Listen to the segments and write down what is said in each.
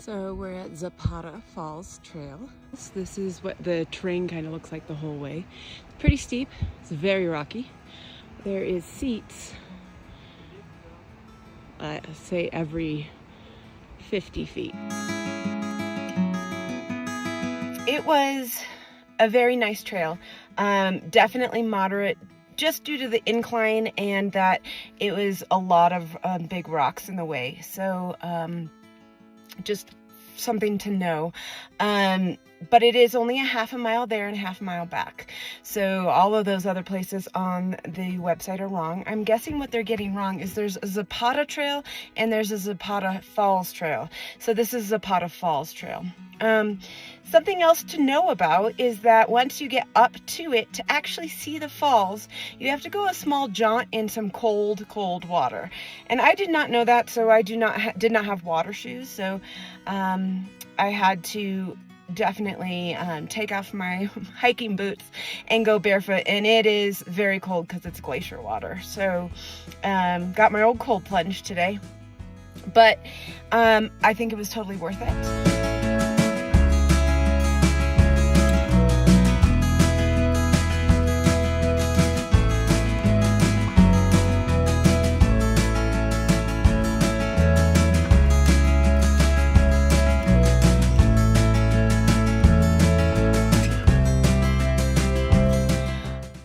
So we're at ZAPATA Falls Trail. This is what the terrain kind of looks like the whole way. It's pretty steep, it's very rocky. There is seats, say every 50 feet. It was a very nice trail, definitely moderate, just due to the incline and that it was a lot of big rocks in the way. So just something to know. But it is only a half a mile there and a half a mile back. So all of those other places on the website are wrong. I'm guessing what they're getting wrong is there's a ZAPATA trail and there's a ZAPATA Falls trail. So this is ZAPATA Falls trail. Something else to know about is that once you get up to it, to actually see the falls, you have to go a small jaunt in some cold water. And I did not know that, so I did not have water shoes. So I had to definitely take off my hiking boots and go barefoot, and it is very cold because it's glacier water. So got my old cold plunge today, but I think it was totally worth it.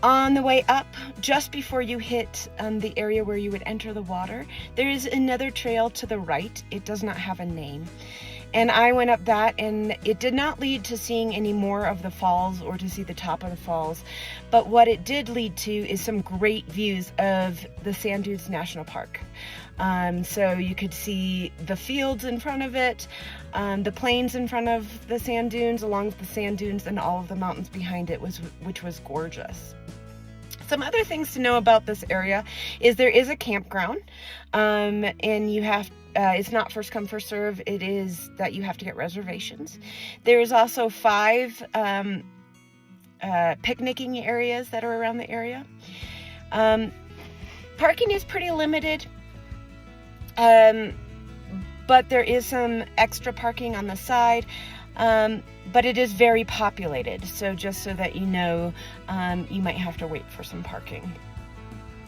On the way up, just before you hit the area where you would enter the water, there is another trail to the right. It does not have a name. And I went up that, and it did not lead to seeing any more of the falls or to see the top of the falls. But what it did lead to is some great views of the Sand Dunes National Park. So you could see the fields in front of it, the plains in front of the sand dunes, along with the sand dunes and all of the mountains behind it, which was gorgeous. Some other things to know about this area is there is a campground, and you have it's not first come first serve. It is that you have to get reservations. There is also 5 picnicking areas that are around the area. Parking is pretty limited, but there is some extra parking on the side. But it is very populated, so just so that you know, you might have to wait for some parking.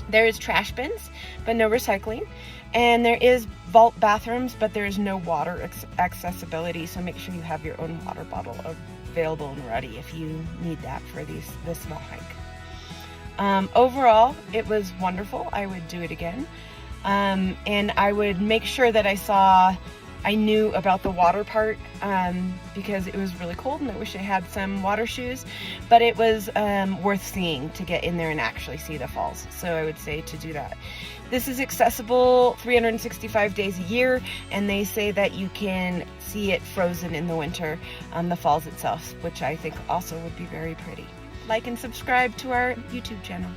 There is trash bins, but no recycling, and there is vault bathrooms, but there is no water accessibility, so make sure you have your own water bottle available and ready if you need that for this small hike. Overall, it was wonderful. I would do it again, and I would make sure that I knew about the water part, because it was really cold and I wish I had some water shoes, but it was worth seeing to get in there and actually see the falls. So I would say to do that. This is accessible 365 days a year, and they say that you can see it frozen in the winter, the falls itself, which I think also would be very pretty. Like and subscribe to our YouTube channel.